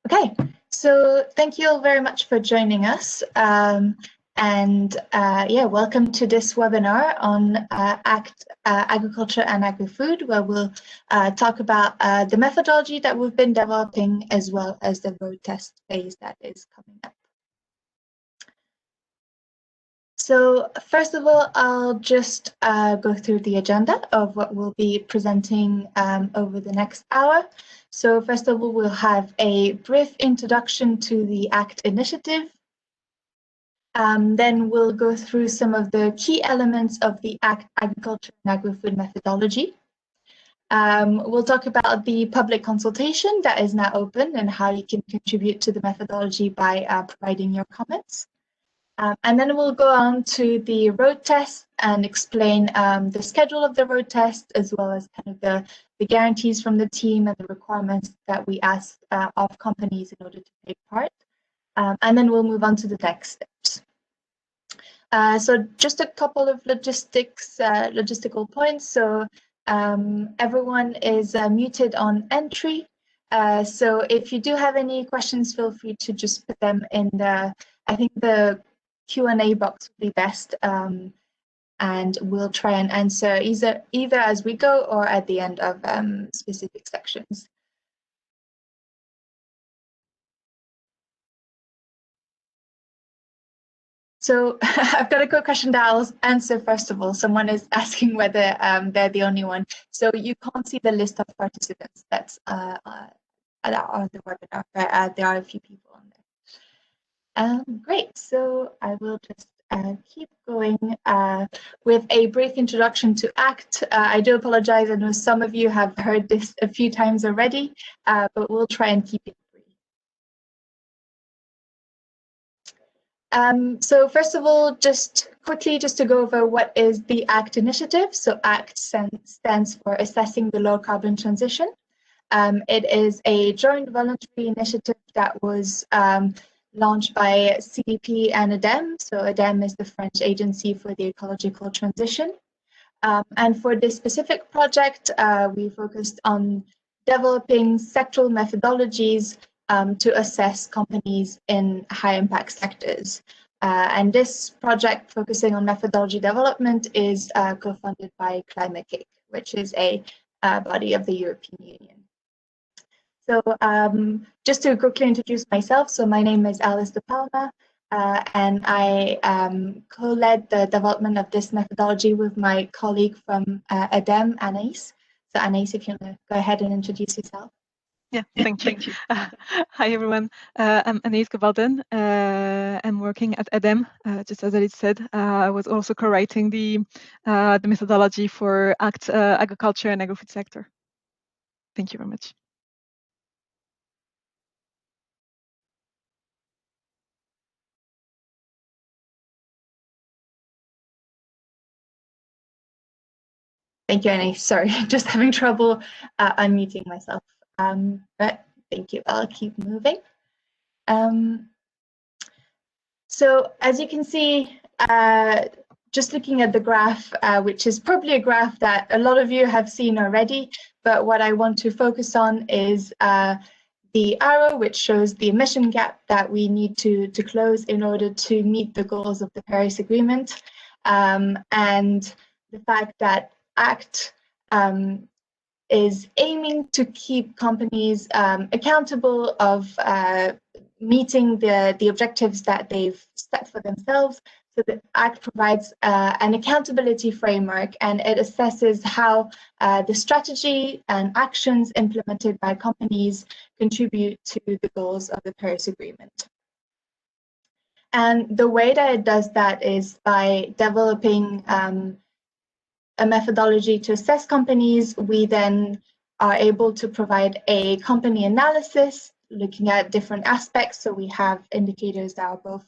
Okay, so thank you all very much for joining us. Welcome to this webinar on ACT Agriculture and Agri-Food, where we'll talk about the methodology that we've been developing, as well as the road test phase that is coming up. So first of all, I'll just go through the agenda of what we'll be presenting over the next hour. So first of all, we'll have a brief introduction to the ACT initiative. Then we'll go through some of the key elements of the ACT Agriculture and Agri-Food methodology. We'll talk about the public consultation that is now open and how you can contribute to the methodology by providing your comments. And then we'll go on to the road test and explain the schedule of the road test, as well as kind of the guarantees from the team and the requirements that we ask of companies in order to take part. And then we'll move on to the next steps. So just a couple of logistical points. So everyone is muted on entry. So if you do have any questions, feel free to just put them in I think the Q&A box would be best, and we'll try and answer either as we go or at the end of specific sections. So I've got a quick question that I'll answer first of all. Someone is asking whether they're the only one. So you can't see the list of participants that's on the webinar, but there are a few people on there. Great, so I will just keep going with a brief introduction to ACT. I do apologize, I know some of you have heard this a few times already, but we'll try and keep it brief. So first of all, just quickly, just to go over what is the ACT initiative. So ACT stands for Assessing the Low Carbon Transition. It is a joint voluntary initiative that was launched by CDP and ADEME. So ADEME is the French agency for the ecological transition. And for this specific project, we focused on developing sectoral methodologies to assess companies in high impact sectors. And this project, focusing on methodology development, is co-funded by ClimateCake, which is a body of the European Union. So just to quickly introduce myself, so my name is Alice De Palma, and I co-led the development of this methodology with my colleague from ADEME, Anaïs. So Anaïs, if you want to go ahead and introduce yourself. Yeah, thank you. Hi, everyone. I'm Anaïs Gabalden. I'm working at ADEME. Just as Alice said, I was also co-writing the methodology for ACT Agriculture and Agro-Food sector. Thank you very much. Thank you, Annie. Sorry, just having trouble unmuting myself. But thank you. I'll keep moving. So as you can see, just looking at the graph, which is probably a graph that a lot of you have seen already, but what I want to focus on is the arrow, which shows the emission gap that we need to close in order to meet the goals of the Paris Agreement, and the fact that ACT is aiming to keep companies accountable of meeting the objectives that they've set for themselves. So the ACT provides an accountability framework, and it assesses how the strategy and actions implemented by companies contribute to the goals of the Paris Agreement. And the way that it does that is by developing a methodology to assess companies. We then are able to provide a company analysis looking at different aspects. So we have indicators that are both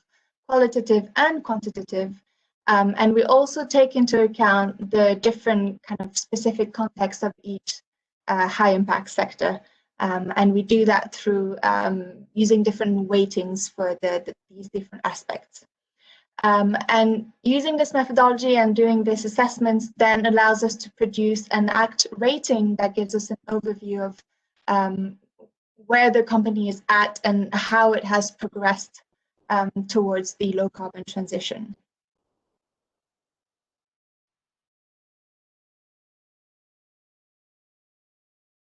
qualitative and quantitative. And we also take into account the different kind of specific contexts of each high impact sector. And we do that through using different weightings for these different aspects. And using this methodology and doing these assessments then allows us to produce an ACT rating that gives us an overview of where the company is at and how it has progressed towards the low carbon transition.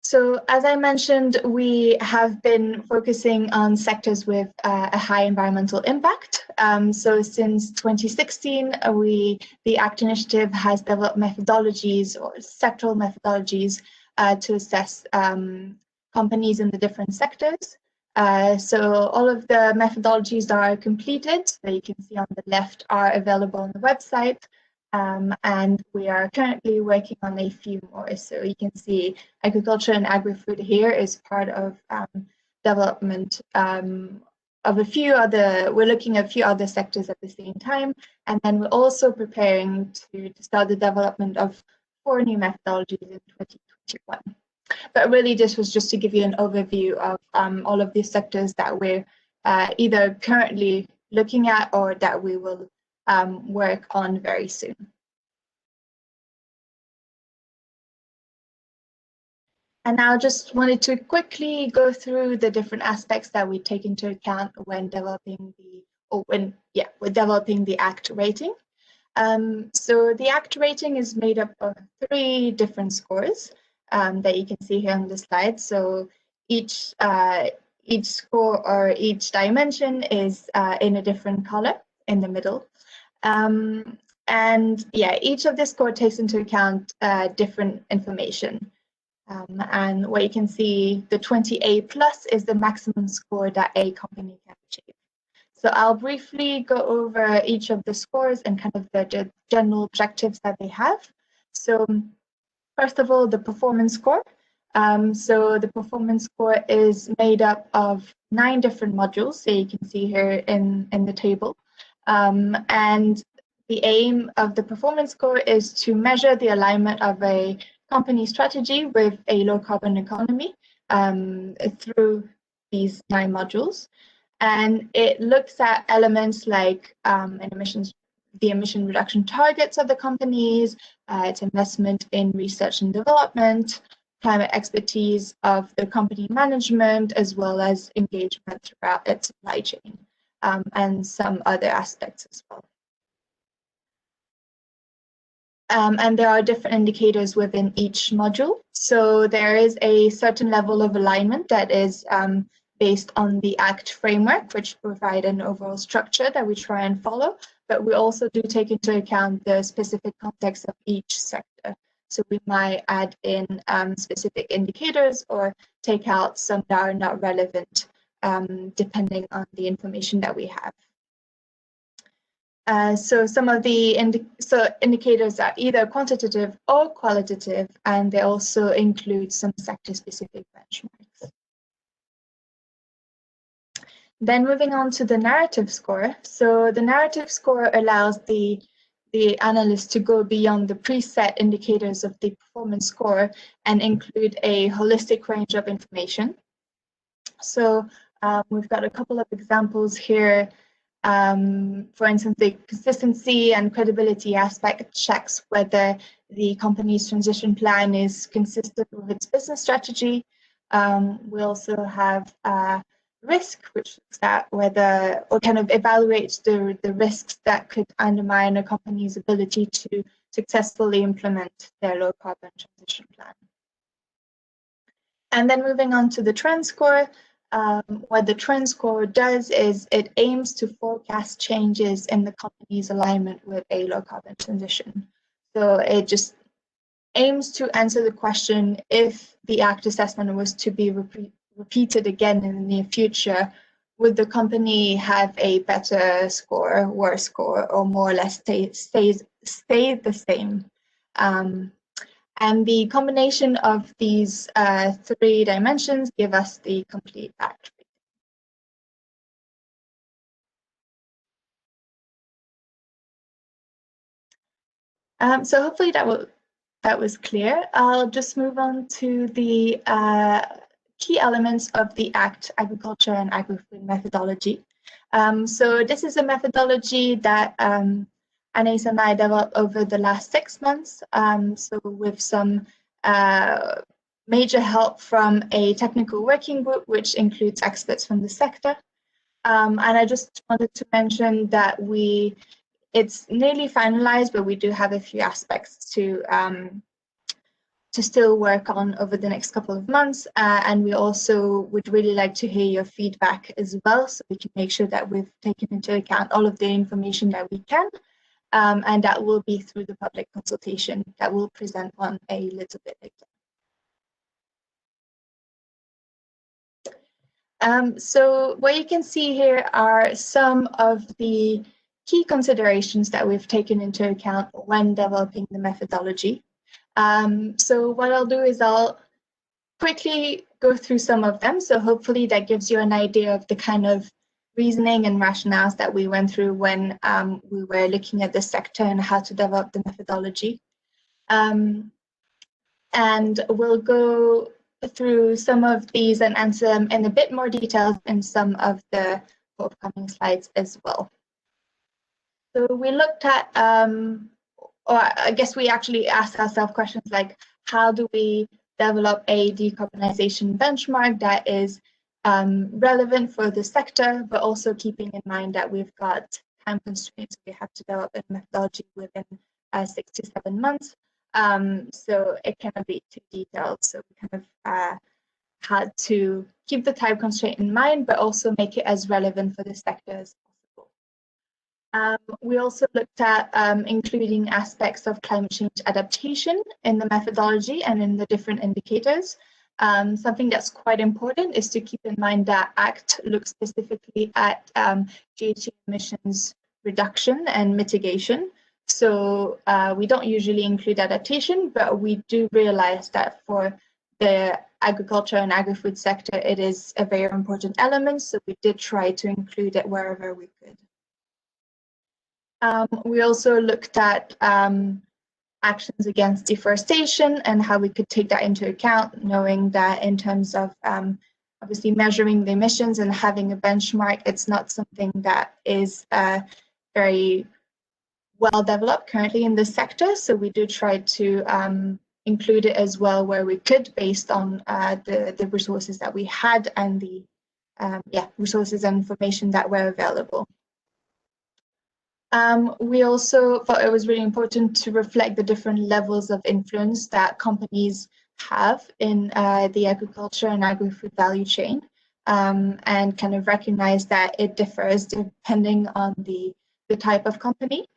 So as I mentioned, we have been focusing on sectors with a high environmental impact. So since 2016, the ACT initiative has developed methodologies or sectoral methodologies to assess companies in the different sectors. So all of the methodologies that are completed, that you can see on the left, are available on the website. And we are currently working on a few more. So you can see agriculture and agri-food here is part of development of a few other, we're looking at a few other sectors at the same time. And then we're also preparing to start the development of 4 new methodologies in 2021. But really this was just to give you an overview of all of these sectors that we're either currently looking at or that we will work on very soon. And now just wanted to quickly go through the different aspects that we take into account when developing we're developing the ACT rating. So the ACT rating is made up of 3 different scores that you can see here on the slide. So each score or each dimension is in a different color in the middle. And yeah, each of the score takes into account different information. And what you can see, the 20A plus is the maximum score that a company can achieve. So I'll briefly go over each of the scores and kind of the general objectives that they have. So first of all, the performance score. So the performance score is made up of 9 different modules, so you can see here in the table. And the aim of the performance score is to measure the alignment of a company strategy with a low carbon economy through these 9 modules. And it looks at elements like the emission reduction targets of the companies, its investment in research and development, climate expertise of the company management, as well as engagement throughout its supply chain, and some other aspects as well. And there are different indicators within each module. So there is a certain level of alignment that is based on the ACT framework, which provide an overall structure that we try and follow. But we also do take into account the specific context of each sector. So we might add in specific indicators or take out some that are not relevant, depending on the information that we have. So some of the indicators are either quantitative or qualitative, and they also include some sector-specific benchmarks. Then moving on to the narrative score. So the narrative score allows the analyst to go beyond the preset indicators of the performance score and include a holistic range of information. So we've got a couple of examples here. For instance, the consistency and credibility aspect checks whether the company's transition plan is consistent with its business strategy. We also have risk, which looks at whether, or kind of evaluates the risks that could undermine a company's ability to successfully implement their low carbon transition plan. And then moving on to the trend score. What the trend score does is it aims to forecast changes in the company's alignment with a low carbon transition. So it just aims to answer the question, if the ACT assessment was to be repeated again in the near future, would the company have a better score, worse score, or more or less stay the same? And the combination of these 3 dimensions give us the complete ACT rating. So hopefully that was clear. I'll just move on to the key elements of the ACT Agriculture and Agro methodology. So this is a methodology that Anais and I developed over the last 6 months. So with some major help from a technical working group, which includes experts from the sector. And I just wanted to mention that it's nearly finalized, but we do have a few aspects to still work on over the next couple of months. And we also would really like to hear your feedback as well, so we can make sure that we've taken into account all of the information that we can. And that will be through the public consultation that we'll present on a little bit later. So what you can see here are some of the key considerations that we've taken into account when developing the methodology. So what I'll do is I'll quickly go through some of them. So hopefully that gives you an idea of the kind of reasoning and rationales that we went through when we were looking at the sector and how to develop the methodology. And we'll go through some of these and answer them in a bit more detail in some of the forthcoming slides as well. So we looked at, or I guess we actually asked ourselves questions like, how do we develop a decarbonization benchmark that is relevant for the sector, but also keeping in mind that we've got time constraints. We have to develop a methodology within 6 to 7 months. So it cannot be too detailed. So we kind of had to keep the time constraint in mind, but also make it as relevant for the sector as possible. We also looked at including aspects of climate change adaptation in the methodology and in the different indicators. Something that's quite important is to keep in mind that ACT looks specifically at GHG emissions reduction and mitigation. So we don't usually include adaptation, but we do realize that for the agriculture and agri-food sector, it is a very important element. So we did try to include it wherever we could. We also looked at actions against deforestation and how we could take that into account, knowing that in terms of obviously measuring the emissions and having a benchmark, it's not something that is very well developed currently in this sector. So we do try to include it as well where we could, based on the resources that we had and the resources and information that were available. We also thought it was really important to reflect the different levels of influence that companies have in the agriculture and agri-food value chain, and kind of recognize that it differs depending on the type of company.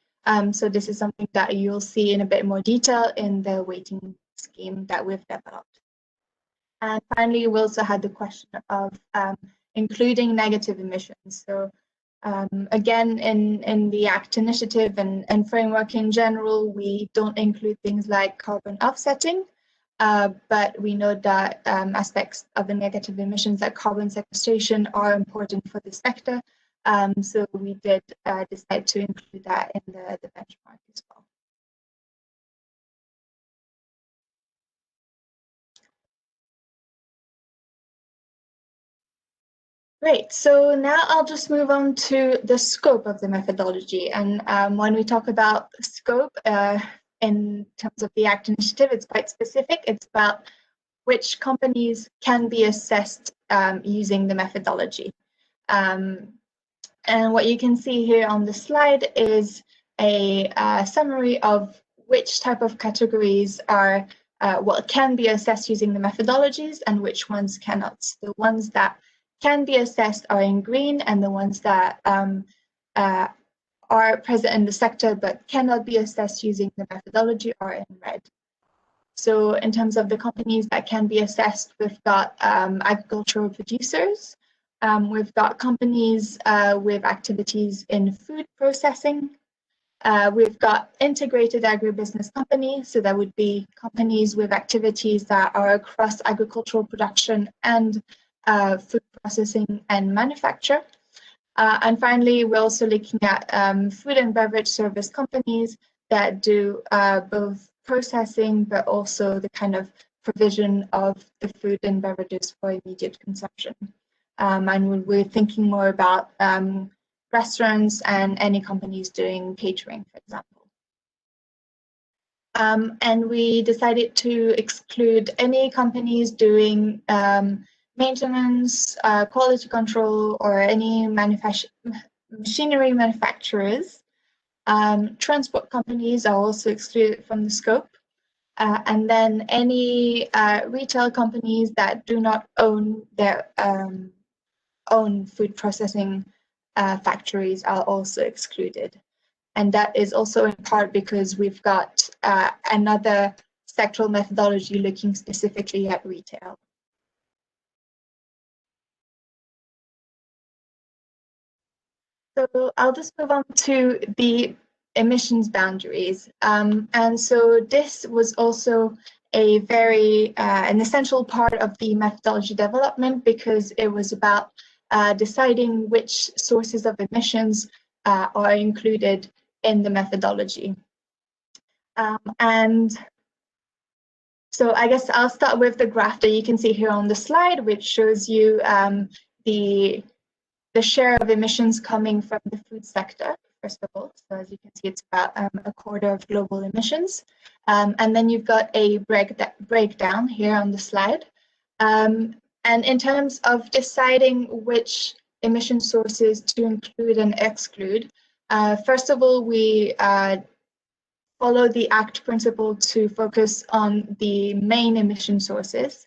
So this is something that you'll see in a bit more detail in the weighting scheme that we've developed. And finally, we also had the question of including negative emissions. So again, in the ACT initiative and framework in general, we don't include things like carbon offsetting, but we know that aspects of the negative emissions like carbon sequestration are important for the sector. So we did decide to include that in the benchmark as well. Great, so now I'll just move on to the scope of the methodology. And when we talk about scope in terms of the ACT initiative, it's quite specific. It's about which companies can be assessed using the methodology. And what you can see here on the slide is a summary of which type of categories are what can be assessed using the methodologies and which ones cannot. The ones that can be assessed are in green, and the ones that are present in the sector but cannot be assessed using the methodology are in red. So in terms of the companies that can be assessed, we've got agricultural producers, we've got companies with activities in food processing, we've got integrated agribusiness companies, so that would be companies with activities that are across agricultural production and food processing and manufacture. And finally, we're also looking at food and beverage service companies that do both processing, but also the kind of provision of the food and beverages for immediate consumption. And we're thinking more about restaurants and any companies doing catering, for example. And we decided to exclude any companies doing maintenance, quality control, or any machinery manufacturers. Transport companies are also excluded from the scope. And then any retail companies that do not own their own food processing factories are also excluded. And that is also in part because we've got another sectoral methodology looking specifically at retail. So I'll just move on to the emissions boundaries. And so this was also a very an essential part of the methodology development, because it was about deciding which sources of emissions are included in the methodology. And so I guess I'll start with the graph that you can see here on the slide, which shows you the share of emissions coming from the food sector, first of all. So as you can see, it's about a quarter of global emissions. And then you've got a breakdown here on the slide. And in terms of deciding which emission sources to include and exclude, first of all, we follow the ACT principle to focus on the main emission sources.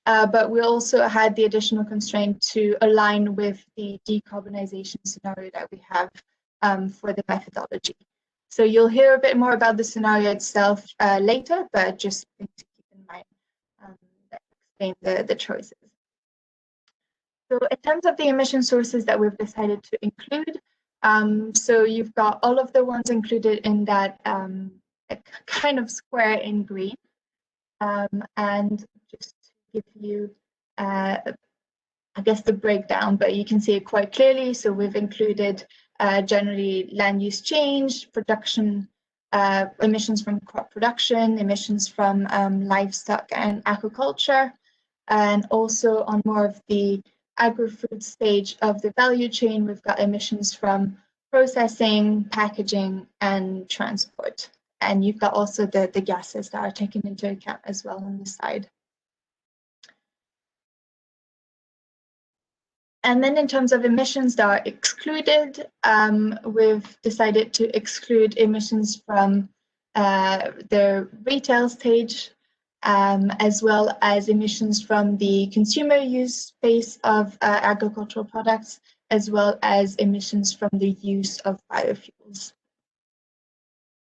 But we also had the additional constraint to align with the decarbonization scenario that we have for the methodology. So you'll hear a bit more about the scenario itself later, but just to keep in mind that explain the choices. So in terms of the emission sources that we've decided to include, so you've got all of the ones included in that kind of square in green, and just give you, I guess, the breakdown, but you can see it quite clearly. So we've included generally land use change, production, emissions from crop production, emissions from livestock and aquaculture, and also on more of the agri-food stage of the value chain, we've got emissions from processing, packaging, and transport. And you've got also the gases that are taken into account as well on the side. And then in terms of emissions that are excluded, we've decided to exclude emissions from the retail stage, as well as emissions from the consumer use space of agricultural products, as well as emissions from the use of biofuels.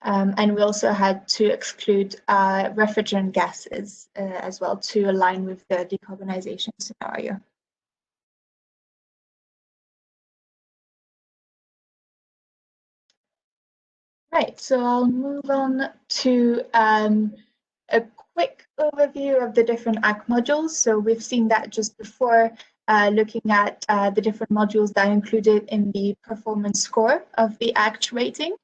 And we also had to exclude refrigerant gases as well to align with the decarbonization scenario. Right, so I'll move on to a quick overview of the different ACT modules. So we've seen that just before, looking at the different modules that are included in the performance score of the ACT rating.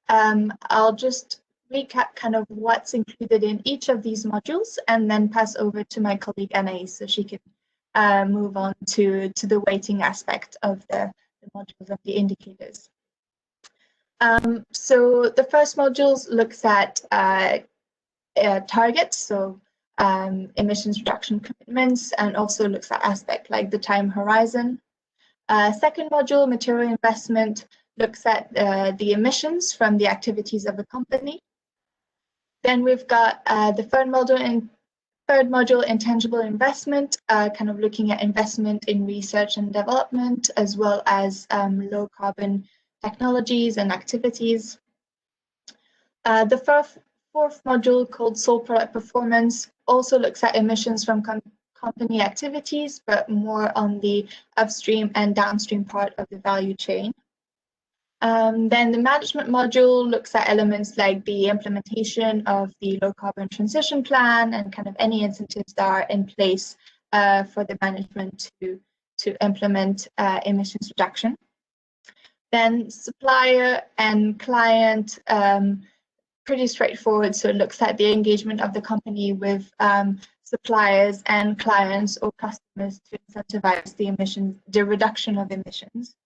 I'll just recap kind of what's included in each of these modules and then pass over to my colleague Anaïs so she can move on to the weighting aspect of the modules of the indicators. So the first module looks at targets, so emissions reduction commitments, and also looks at aspects like the time horizon. Second module, material investment, looks at the emissions from the activities of a company. Then we've got the third module, intangible investment, kind of looking at investment in research and development, as well as low carbon technologies and activities. The fourth module, called sole product performance, also looks at emissions from company activities, but more on the upstream and downstream part of the value chain. Then the management module looks at elements like the implementation of the low carbon transition plan and kind of any incentives that are in place for the management to implement emissions reduction. Then supplier and client, pretty straightforward. So it looks at the engagement of the company with suppliers and clients or customers to incentivize the reduction of emissions.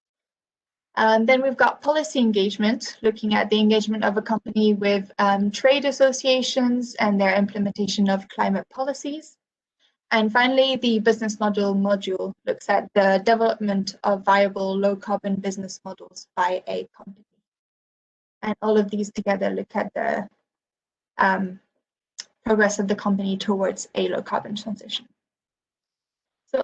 Then we've got policy engagement, looking at the engagement of a company with trade associations and their implementation of climate policies. And finally, the business model module looks at the development of viable low carbon business models by a company. And all of these together look at the progress of the company towards a low carbon transition. So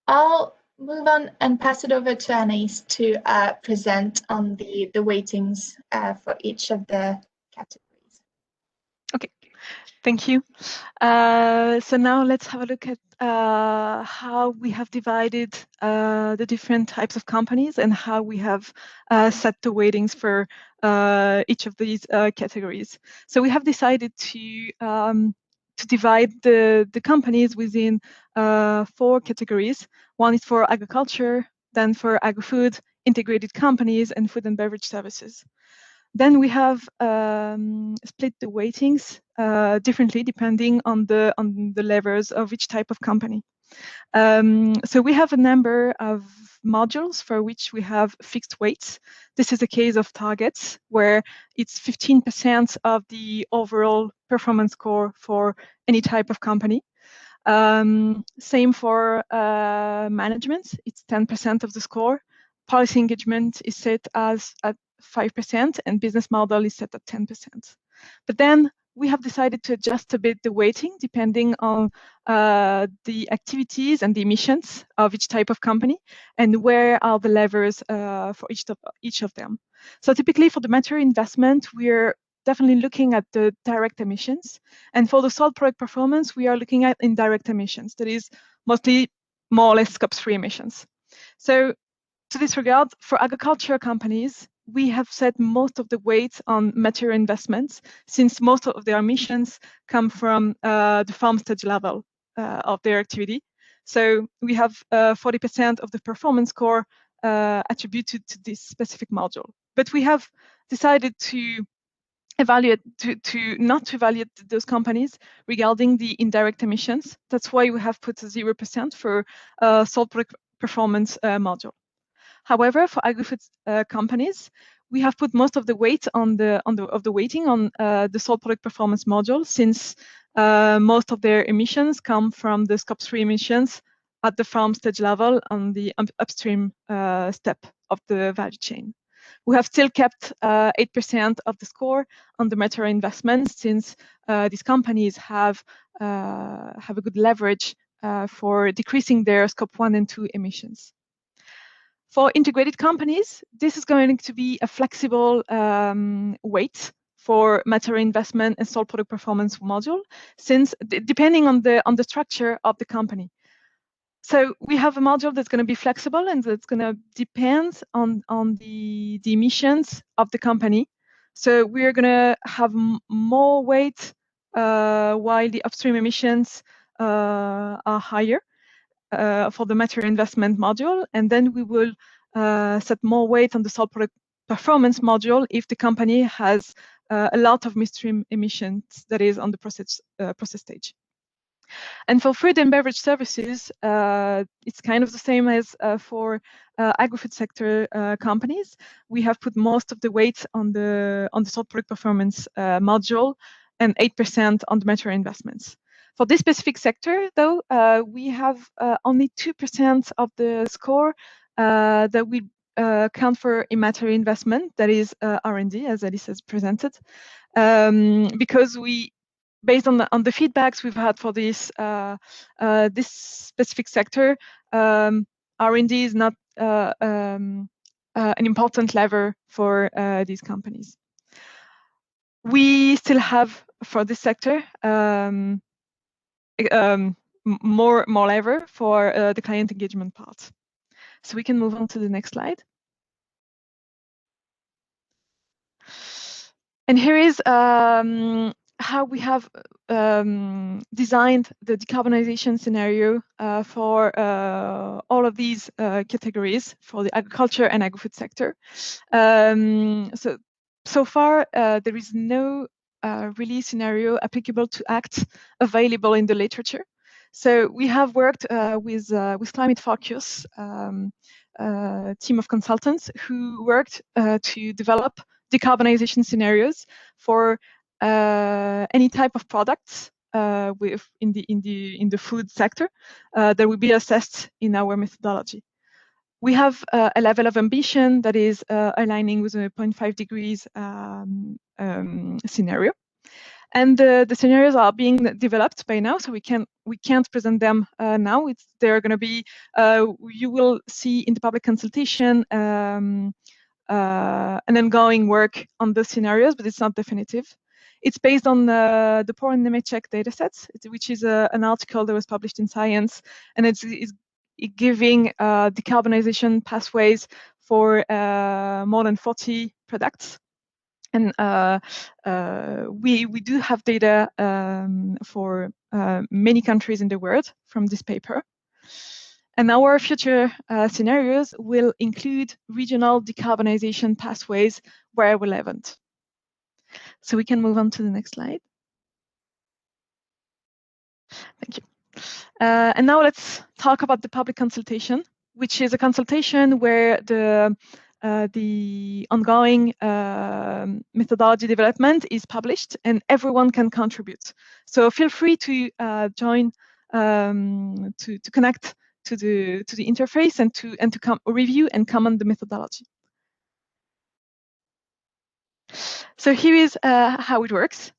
I'll move on and pass it over to Anais to present on the weightings for each of the categories. Okay, thank you. So now let's have a look at how we have divided the different types of companies and how we have set the weightings for each of these categories. So we have decided to divide the companies within 4 categories. One is for agriculture, then for agri-food, integrated companies, and food and beverage services. Then we have split the weightings differently depending on the levels of each type of company. So we have a number of modules for which we have fixed weights. This is a case of targets where it's 15% of the overall performance score for any type of company. Same for management, it's 10% of the score. Policy engagement is set as at 5% and business model is set at 10%. But then we have decided to adjust a bit the weighting depending on the activities and the emissions of each type of company and where are the levers for each of them. So typically for the material investment, we're definitely looking at the direct emissions. And for the salt product performance, we are looking at indirect emissions. That is mostly more or less Scope 3 emissions. So to this regard, for agriculture companies, we have set most of the weight on material investments since most of their emissions come from the farm stage level of their activity. So we have 40% of the performance score attributed to this specific module. But we have decided to evaluate not to evaluate those companies regarding the indirect emissions. That's why we have put 0% for salt product performance module. However, for agri-food companies, we have put most of the weight on the weighting on the salt product performance module, since most of their emissions come from the Scope 3 emissions at the farm stage level on the upstream step of the value chain. We have still kept 8% of the score on the material investments, since these companies have a good leverage for decreasing their Scope 1 and 2 emissions. For integrated companies, this is going to be a flexible weight for material investment and salt product performance module, since depending on the structure of the company. So we have a module that's going to be flexible and that's going to depend on the emissions of the company. So we're going to have more weight while the upstream emissions are higher. For the material investment module, and then we will set more weight on the salt product performance module if the company has a lot of midstream emissions, that is on the process stage. And for food and beverage services, it's kind of the same as for agri-food sector companies. We have put most of the weight on the salt product performance module and 8% on the material investments. For this specific sector, though, we have only 2% of the score that we count for immaterial investment, that is R&D, as Alice has presented, because we, based on the feedbacks we've had for this this specific sector, R&D is not an important lever for these companies. We still have, for this sector, more lever for the client engagement part. So we can move on to the next slide. And here is how we have designed the decarbonization scenario for all of these categories for the agriculture and agri-food sector. So far, there is no release scenario applicable to ACT available in the literature. So we have worked with Climate Focus, team of consultants who worked to develop decarbonization scenarios for any type of products in the food sector that will be assessed in our methodology. We have a level of ambition that is aligning with a 0.5 degrees scenario. And the scenarios are being developed by now, so we can't present them now. They're going to be, you will see in the public consultation an ongoing work on the scenarios, but it's not definitive. It's based on the Poor and Nemechek datasets, which is an article that was published in Science, and it's giving decarbonization pathways for more than 40 products. And we do have data for many countries in the world from this paper. And our future scenarios will include regional decarbonization pathways where relevant. So we can move on to the next slide. Thank you. And now let's talk about the public consultation, which is a consultation where the ongoing methodology development is published and everyone can contribute. So feel free to join, to connect to the interface and to come review and comment the methodology. So here is how it works.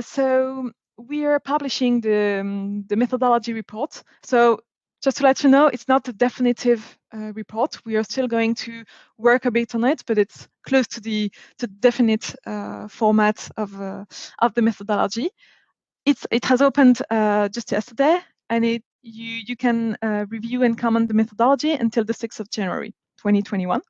So we are publishing the methodology report. So just to let you know, it's not a definitive report. We are still going to work a bit on it, but it's close to the definite format of the methodology. It has opened just yesterday, and you can review and comment the methodology until the 6th of January, 2021.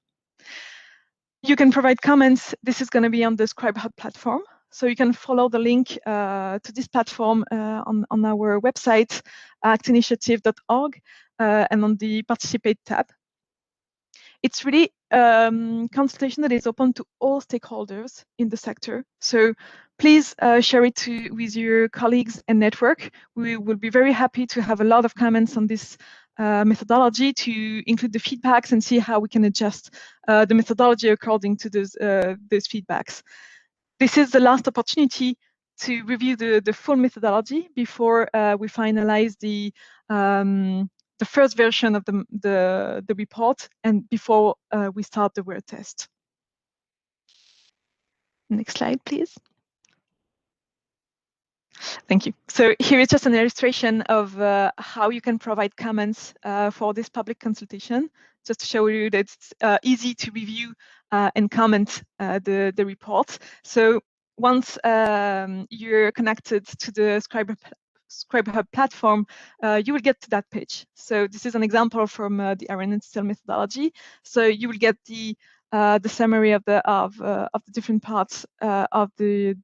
You can provide comments. This is going to be on the ScribeHub platform. So you can follow the link to this platform on our website, actinitiative.org, and on the Participate tab. It's really consultation that is open to all stakeholders in the sector. So please share it with your colleagues and network. We will be very happy to have a lot of comments on this methodology, to include the feedbacks and see how we can adjust the methodology according to those feedbacks. This is the last opportunity to review the full methodology before we finalize the first version of the report and before we start the word test. Next slide, please. Thank you. So here is just an illustration of how you can provide comments for this public consultation, just to show you that it's easy to review and comment the report. So once you're connected to the ScribeHub platform, you will get to that page. So this is an example from the Iron and Steel methodology. So you will get the summary of the different parts of the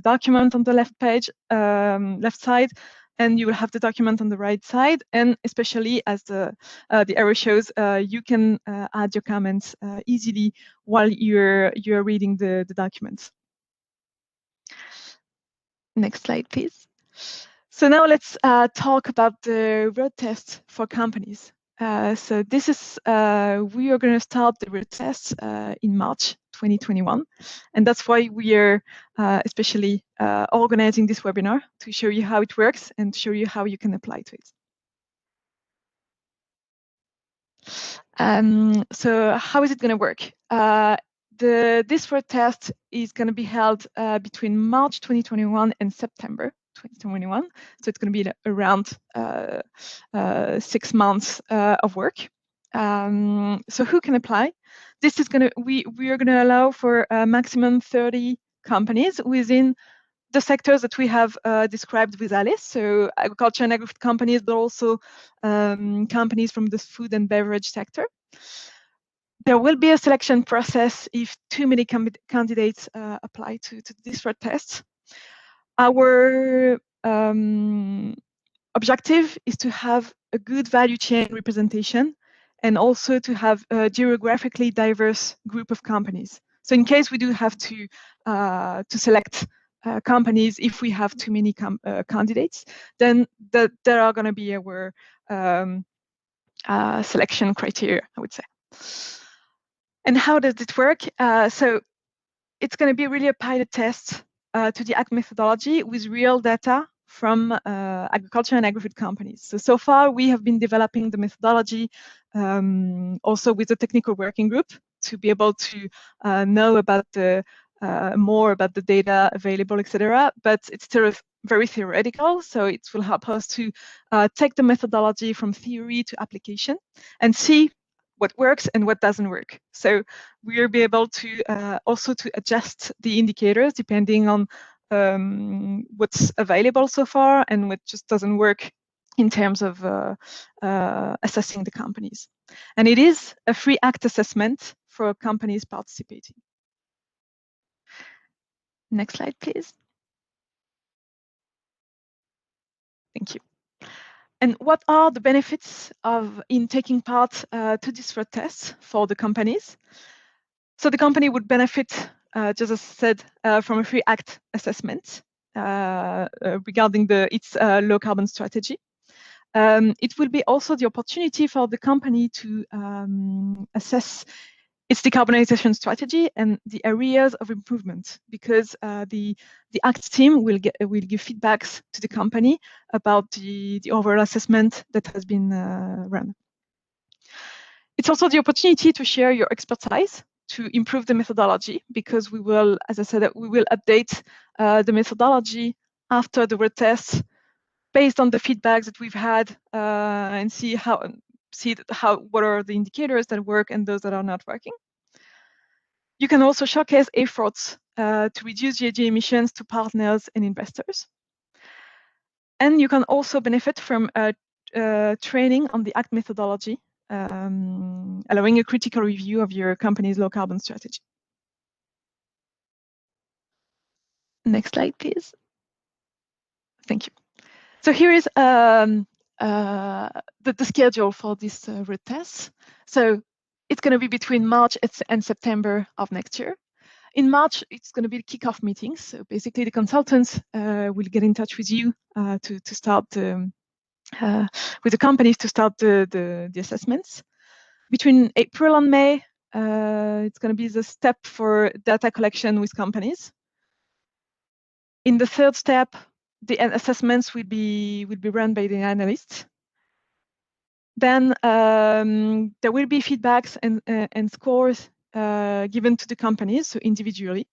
document on the left page, left side, and you will have the document on the right side. And especially as the arrow shows, you can add your comments easily while you're reading the documents. Next slide, please. So now let's talk about the road test for companies. So this is, we are going to start the road test in March 2021. And that's why we are especially organizing this webinar, to show you how it works and to show you how you can apply to it. So how is it going to work? This road test is going to be held between March 2021 and September 2021. So it's going to be around 6 months of work. So who can apply? This is going to, we are going to allow for a maximum 30 companies within the sectors that we have described with Alice. So agriculture and agro companies, but also companies from the food and beverage sector. There will be a selection process if too many candidates apply to this road test. Our objective is to have a good value chain representation and also to have a geographically diverse group of companies. So in case we do have to select companies, if we have too many candidates, then there are going to be our selection criteria, I would say. And how does it work? So it's going to be really a pilot test to the ACT methodology with real data from agriculture and agri-food companies. So far, we have been developing the methodology also with the technical working group to be able to know about the more about the data available, etc. But it's still very theoretical, so it will help us to take the methodology from theory to application and see what works and what doesn't work. So we'll be able to also to adjust the indicators depending on what's available so far and what just doesn't work in terms of assessing the companies. And it is a free ACT assessment for companies participating. Next slide, please. Thank you. And what are the benefits in taking part to this road test for the companies? So the company would benefit, just as I said, from a free ACT assessment regarding its low carbon strategy. It will be also the opportunity for the company to assess its decarbonization strategy and the areas of improvement, because the ACT team will give feedbacks to the company about the overall assessment that has been run. It's also the opportunity to share your expertise to improve the methodology, because we will, as I said, we will update the methodology after the road test based on the feedbacks that we've had and see what are the indicators that work and those that are not working. You can also showcase efforts to reduce GHG emissions to partners and investors. And you can also benefit from training on the ACT methodology, allowing a critical review of your company's low carbon strategy. Next slide, please. Thank you. So here is the schedule for this road test. So it's going to be between March and September of next year. In March, it's going to be the kickoff meetings. So basically, the consultants will get in touch with you to start with the companies to start the assessments. Between April and May, it's going to be the step for data collection with companies. In the third step, the assessments will be run by the analysts. Then there will be feedbacks and scores given to the companies, so individually.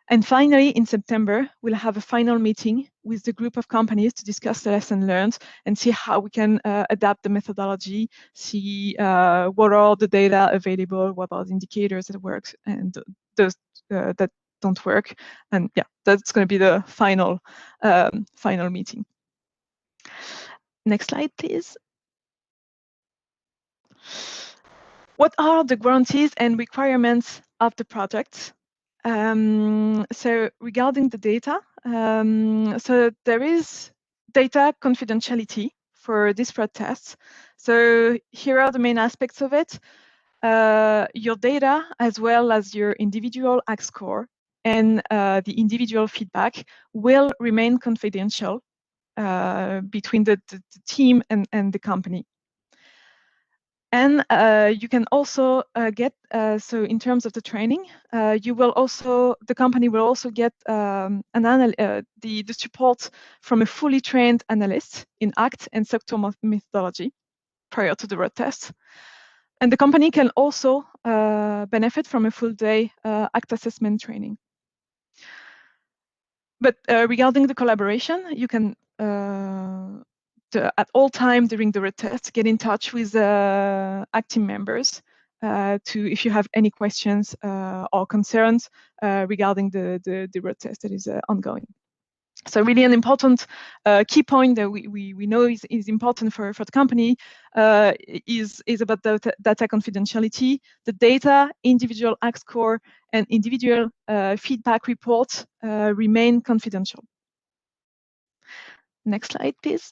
And finally, in September, we'll have a final meeting with the group of companies to discuss the lessons learned and see how we can adapt the methodology, see what are the data available, what are the indicators that work and those that don't work. And yeah, that's going to be the final meeting. Next slide, please. What are the guarantees and requirements of the project? So regarding the data, so there is data confidentiality for this road test. So here are the main aspects of it. Your data, as well as your individual ACT score and the individual feedback, will remain confidential between the team and the company. And you can also get, so in terms of the training, the company will also get the support from a fully trained analyst in ACT and sector methodology prior to the road test. And the company can also benefit from a full day ACT assessment training. But regarding the collaboration, you can at all time during the road test, get in touch with ACT team members if you have any questions or concerns regarding the road test that is ongoing. So really an important key point that we know is important for the company is about the data confidentiality. The data, individual ACT score, and individual feedback reports remain confidential. Next slide, please.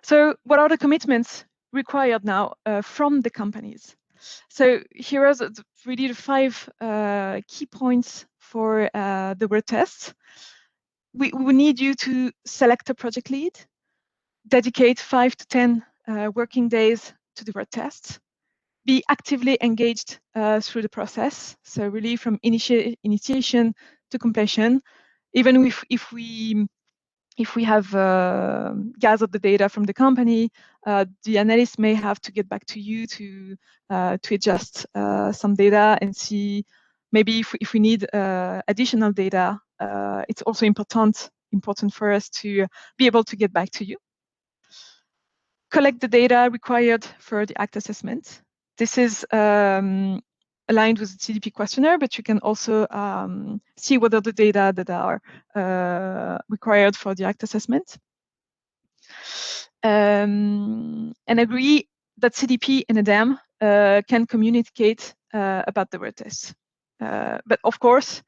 So what are the commitments required now from the companies? So here are really the 5 key points for the word tests. We need you to select a project lead, dedicate 5 to 10 working days to the word tests, be actively engaged through the process. So really from initiation to completion, even if we have gathered the data from the company, the analyst may have to get back to you to adjust some data and see maybe if we need additional data. It's also important for us to be able to get back to you. Collect the data required for the ACT assessment. This is aligned with the CDP questionnaire, but you can also see what are the data that are required for the ACT assessment. And agree that CDP and ADEM can communicate about the word test. But of course,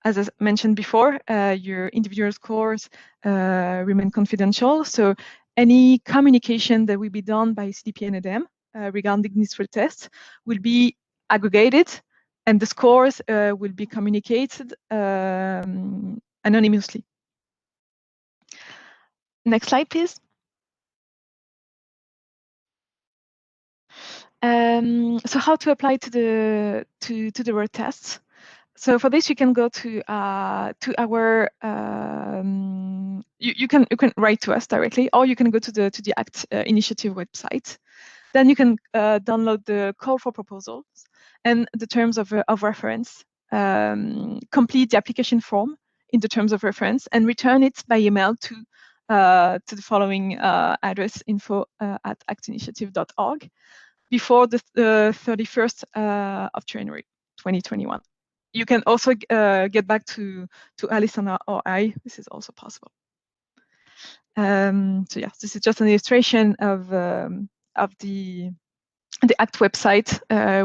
as I mentioned before, your individual scores remain confidential. So any communication that will be done by CDP and ADEM regarding this word test will be aggregated, and the scores will be communicated anonymously. Next slide, please. So how to apply to the word tests? So for this, you can go to our you can write to us directly, or you can go to the ACT initiative website. Then you can download the call for proposals and the terms of reference. Complete the application form in the terms of reference and return it by email to the following address: info@actinitiative.org before the 31st of January 2021. You can also get back to Alice or I. This is also possible. So yeah, this is just an illustration of the ACT website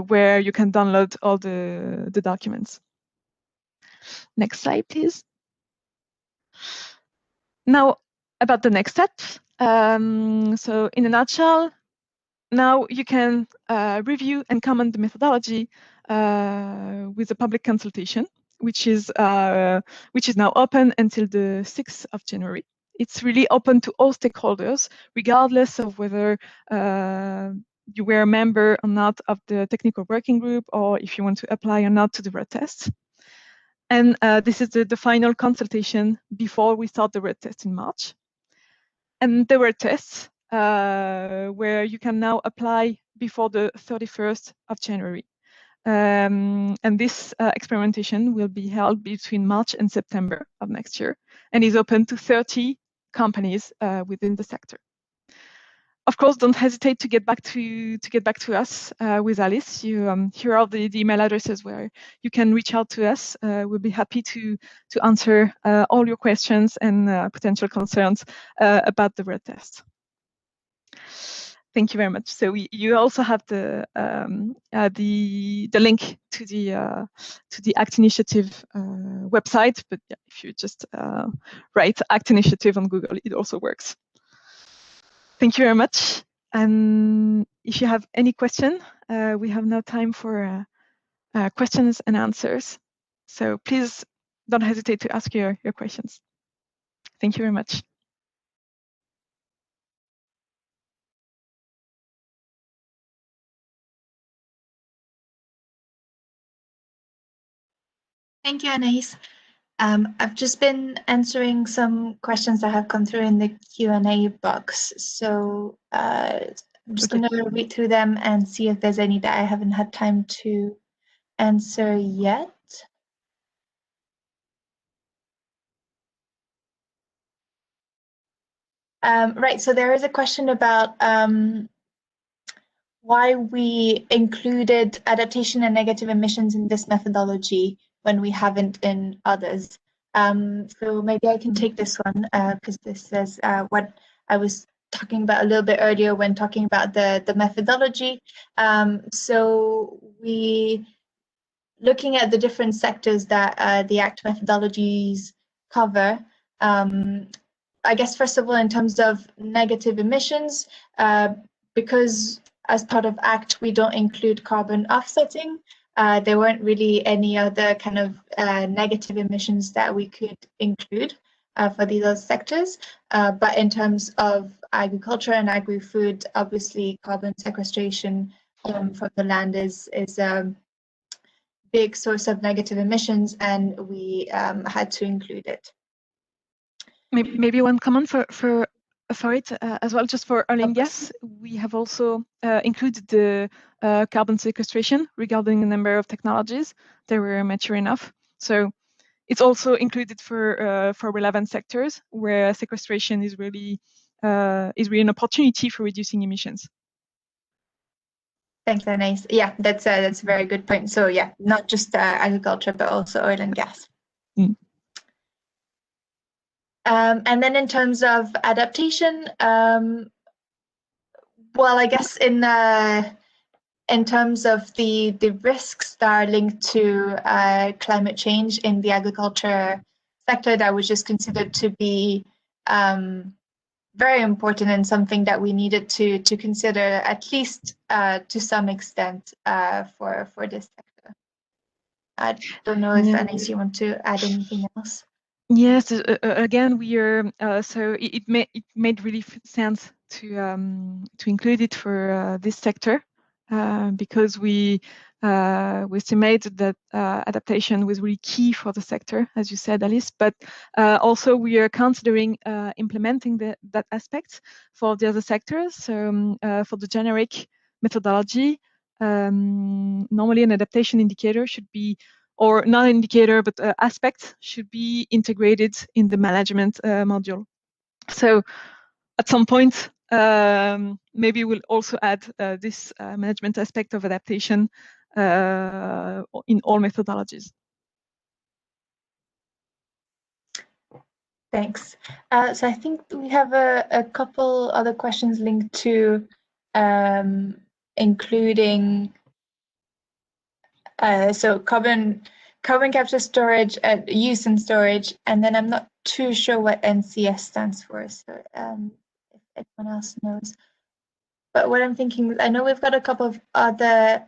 where you can download all the documents. Next slide, please. Now about the next steps. So in a nutshell, now you can review and comment the methodology with a public consultation, which is now open until the 6th of January. It's really open to all stakeholders, regardless of whether you were a member or not of the technical working group, or if you want to apply or not to the word test. And this is the final consultation before we start the word test in March. And the word tests where you can now apply before the 31st of January. And this experimentation will be held between March and September of next year, and is open to 30 companies within the sector. Of course, don't hesitate to get back to us with Alice. Here are the email addresses where you can reach out to us. We'll be happy to answer all your questions and potential concerns about the word test. Thank you very much. So you also have the link to the ACT Initiative website, but yeah, if you just write ACT Initiative on Google, it also works. Thank you very much. And if you have any question, we have now time for questions and answers. So please don't hesitate to ask your questions. Thank you very much. Thank you, Anaïs. I've just been answering some questions that have come through in the Q&A box. So I'm just going to read through them and see if there's any that I haven't had time to answer yet. Right, so there is a question about why we included adaptation and negative emissions in this methodology when we haven't in others. So maybe I can take this one because this is what I was talking about a little bit earlier when talking about the methodology. So looking at the different sectors that the ACT methodologies cover, I guess first of all, in terms of negative emissions, because as part of ACT, we don't include carbon offsetting. there weren't really any other kind of negative emissions that we could include for these other sectors. But in terms of agriculture and agri-food, obviously carbon sequestration from the land is a big source of negative emissions, and we had to include it. Maybe one comment for it as well, just for oil and gas. We have also included the carbon sequestration regarding a number of technologies that were mature enough. So it's also included for relevant sectors where sequestration is really an opportunity for reducing emissions. Thanks, Anais. Yeah, that's a very good point. So yeah, not just agriculture, but also oil and gas. Mm. And then in terms of adaptation, well, I guess in terms of the risks that are linked to climate change in the agriculture sector, that was just considered to be very important and something that we needed to consider, at least to some extent, for this sector. I don't know if Anais, you want to add anything else? Yes, again, we are so it made really sense to include it for this sector because we estimated that adaptation was really key for the sector, as you said, Alice. But also we are considering implementing that aspect for the other sectors. So for the generic methodology, normally an adaptation indicator should be, or not an indicator, but aspect should be integrated in the management module. So at some point, maybe we'll also add this management aspect of adaptation in all methodologies. Thanks. So I think we have a couple other questions linked to including so carbon capture, storage, use and storage, and then I'm not too sure what NCS stands for. So if anyone else knows, but what I'm thinking, I know we've got a couple of other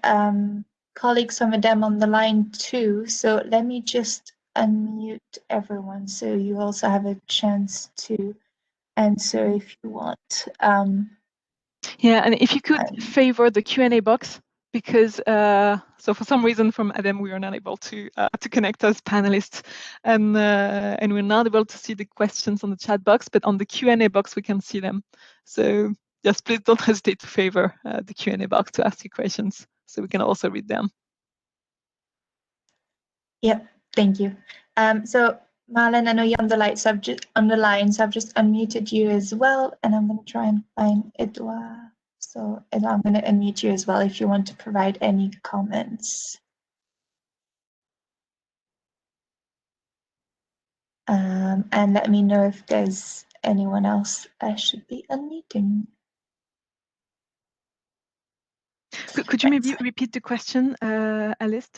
colleagues from ADEM on the line too. So let me just unmute everyone so you also have a chance to answer if you want. Yeah, and if you could favor the Q&A box, because so for some reason from ADEM we are not able to connect as panelists, and we're not able to see the questions on the chat box, but on the Q&A box we can see them. So just please don't hesitate to favor the Q&A box to ask your questions, so we can also read them. Yep, thank you. So Marlon, I know you're on the line, so I've just unmuted you as well, and I'm going to try and find Edouard. So Edouard, I'm going to unmute you as well if you want to provide any comments. And let me know if there's anyone else I should be unmuting. Could you maybe repeat the question, Alice?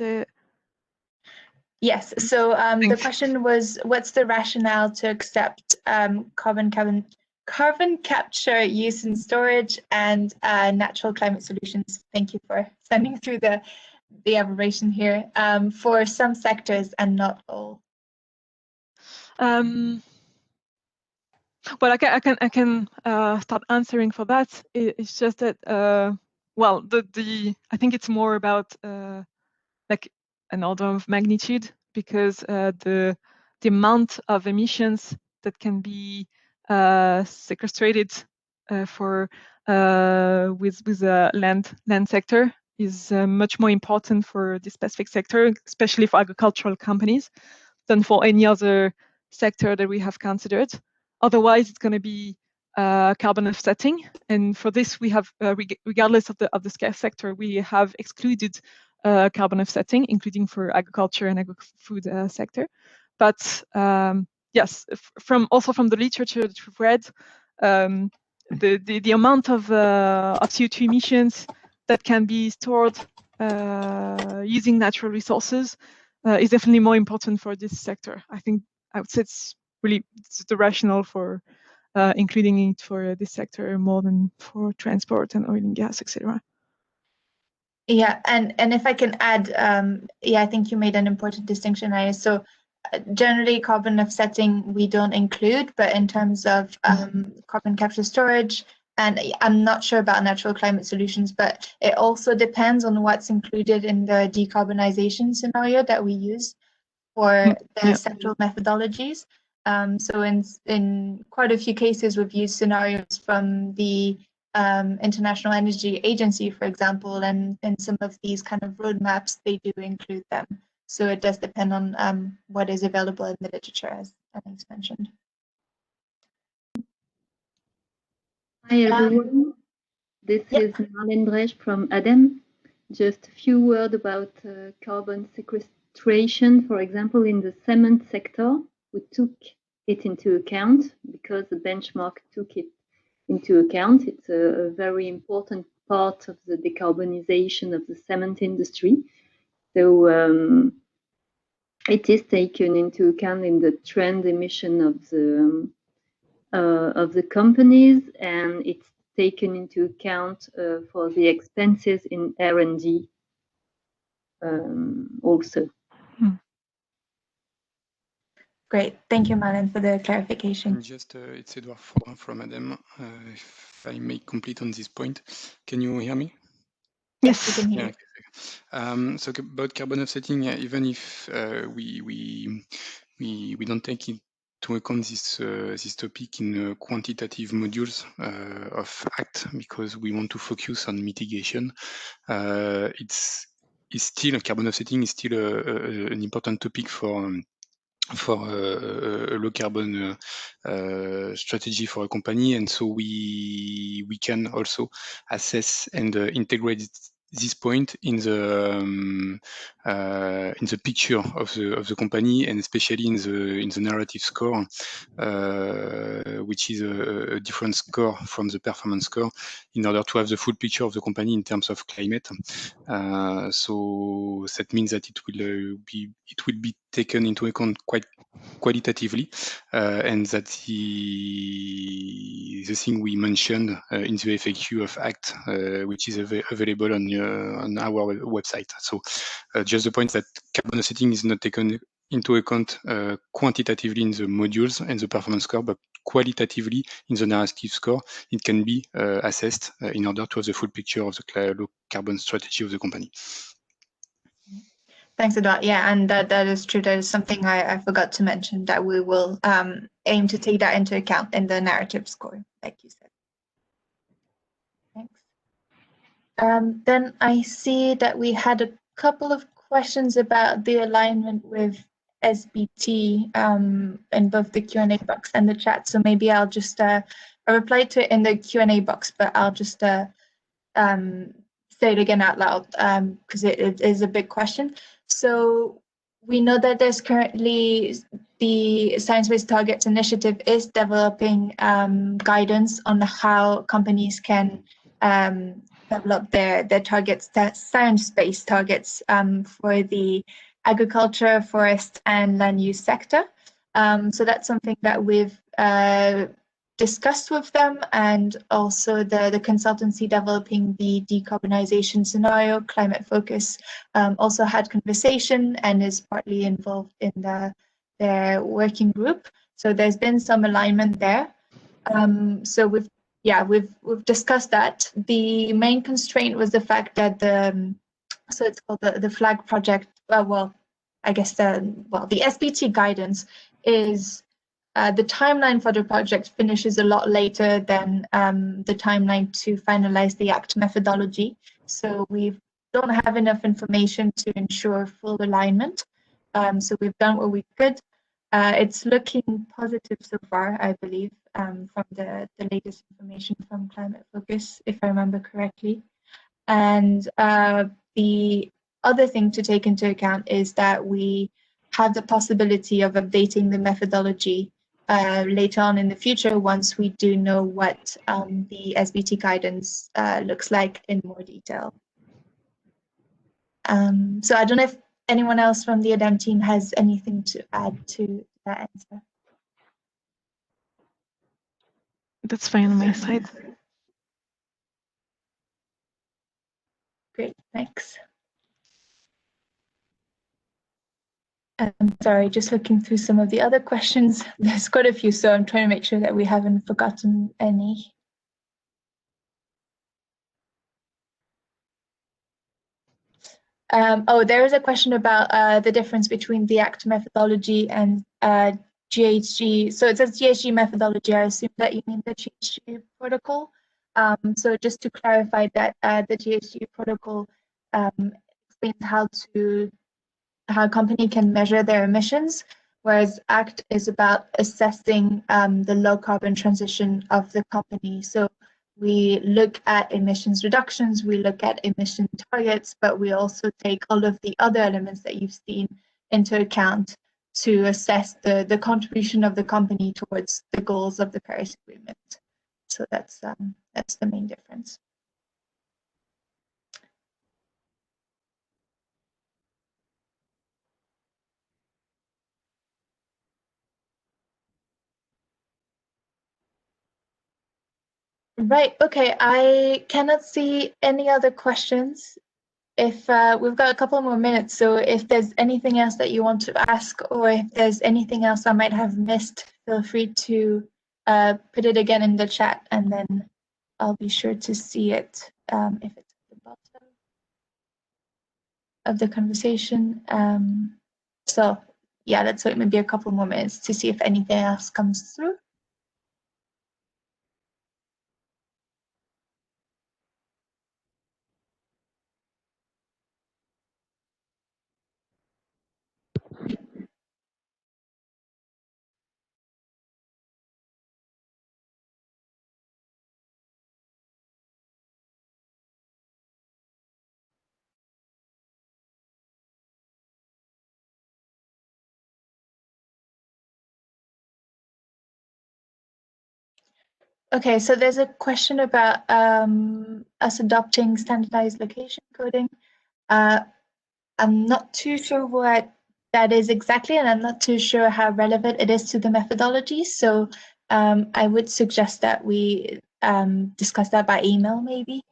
Yes, so the question was, what's the rationale to accept carbon capture, use and storage, and natural climate solutions? Thank you for sending through the abbreviation here, for some sectors and not all. Well, I can start answering for that. It's just that well, I think it's more about like an order of magnitude, because the amount of emissions that can be sequestrated with the land sector is much more important for this specific sector, especially for agricultural companies, than for any other sector that we have considered. Otherwise, it's going to be carbon offsetting, and for this we have, regardless of the scale sector, we have excluded carbon offsetting, including for agriculture and agri-food sector. But yes, also from the literature that we've read, the amount of CO2 emissions that can be stored using natural resources is definitely more important for this sector. I think I would say it's the rationale for including it for this sector more than for transport and oil and gas, etc. Yeah, and if I can add, yeah, I think you made an important distinction, Aya. So generally carbon offsetting we don't include, but in terms of carbon capture storage, and I'm not sure about natural climate solutions, but it also depends on what's included in the decarbonization scenario that we use for the central methodologies. So in quite a few cases, we've used scenarios from the International Energy Agency, for example, and in some of these kind of roadmaps, they do include them. So it does depend on what is available in the literature, as Alex mentioned. Hi everyone, this is Marlene Bresch from ADEM. Just a few words about carbon sequestration. For example, in the cement sector, we took it into account because the benchmark took it into account. It's a very important part of the decarbonization of the cement industry. So it is taken into account in the trend emission of the companies, and it's taken into account for the expenses in R&D also. Great, thank you, Marlene, for the clarification. Just, it's Edouard from ADEM. If I may complete on this point, can you hear me? Yes, we can hear you. So about carbon offsetting, even if we don't take into account this topic in quantitative modules of ACT, because we want to focus on mitigation, it's still carbon offsetting is still an important topic for a low carbon strategy for a company, and so we can also assess and integrate this point in the picture of the company, and especially in the narrative score, which is a different score from the performance score, in order to have the full picture of the company in terms of climate. So that means that it will be taken into account quite qualitatively, and that's the thing we mentioned in the FAQ of ACT, which is available on our website. So just the point that carbon offsetting is not taken into account quantitatively in the modules and the performance score, but qualitatively in the narrative score, it can be assessed in order to have the full picture of the low carbon strategy of the company. Thanks, Edouard. Yeah, and that is true. That is something I forgot to mention, that we will aim to take that into account in the narrative score, like you said. Thanks. Then I see that we had a couple of questions about the alignment with SBT in both the Q&A box and the chat. So maybe I'll just I replied to it in the Q&A box, but I'll just say it again out loud because it is a big question. So we know that there's currently the Science-Based Targets Initiative is developing guidance on how companies can develop their targets, science-based targets for the agriculture, forest, and land use sector. So that's something that we've discussed with them, and also the consultancy developing the decarbonization scenario, Climate Focus, also had conversation and is partly involved in their working group. So there's been some alignment there. So we've discussed that. The main constraint was the fact that so it's called the FLAG project. Well, I guess the SBT guidance is. The timeline for the project finishes a lot later than the timeline to finalize the ACT methodology. So we don't have enough information to ensure full alignment. So we've done what we could. It's looking positive so far, I believe, from the latest information from Climate Focus, if I remember correctly. And the other thing to take into account is that we have the possibility of updating the methodology later on in the future, once we do know what the SBT guidance looks like in more detail. So I don't know if anyone else from the ADEM team has anything to add to that answer. That's fine on my side. Great, thanks. I'm sorry, just looking through some of the other questions. There's quite a few, so I'm trying to make sure that we haven't forgotten any. Oh, there is a question about the difference between the ACT methodology and GHG. So it says GHG methodology. I assume that you mean the GHG protocol. So just to clarify that the GHG protocol explains how a company can measure their emissions, whereas ACT is about assessing the low carbon transition of the company. So we look at emissions reductions, we look at emission targets, but we also take all of the other elements that you've seen into account to assess the contribution of the company towards the goals of the Paris Agreement. So that's the main difference. Right, okay, I cannot see any other questions. If we've got a couple more minutes, so if there's anything else that you want to ask, or if there's anything else I might have missed, feel free to put it again in the chat, and then I'll be sure to see it if it's at the bottom of the conversation. So yeah, let's wait maybe a couple more minutes to see if anything else comes through. Okay, so there's a question about us adopting standardized location coding. I'm not too sure what that is exactly, and I'm not too sure how relevant it is to the methodology. So I would suggest that we discuss that by email maybe,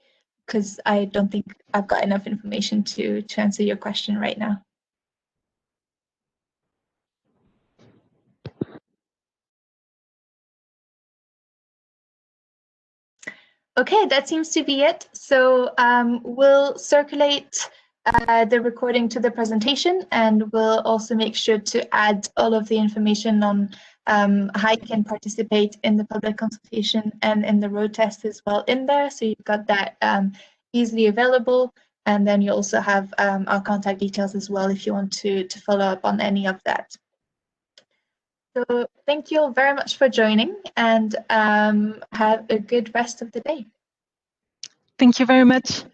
because I don't think I've got enough information to answer your question right now. Okay, that seems to be it. So we'll circulate the recording to the presentation, and we'll also make sure to add all of the information on how you can participate in the public consultation and in the road test as well in there. So you've got that easily available. And then you also have our contact details as well if you want to follow up on any of that. So thank you all very much for joining, and have a good rest of the day. Thank you very much.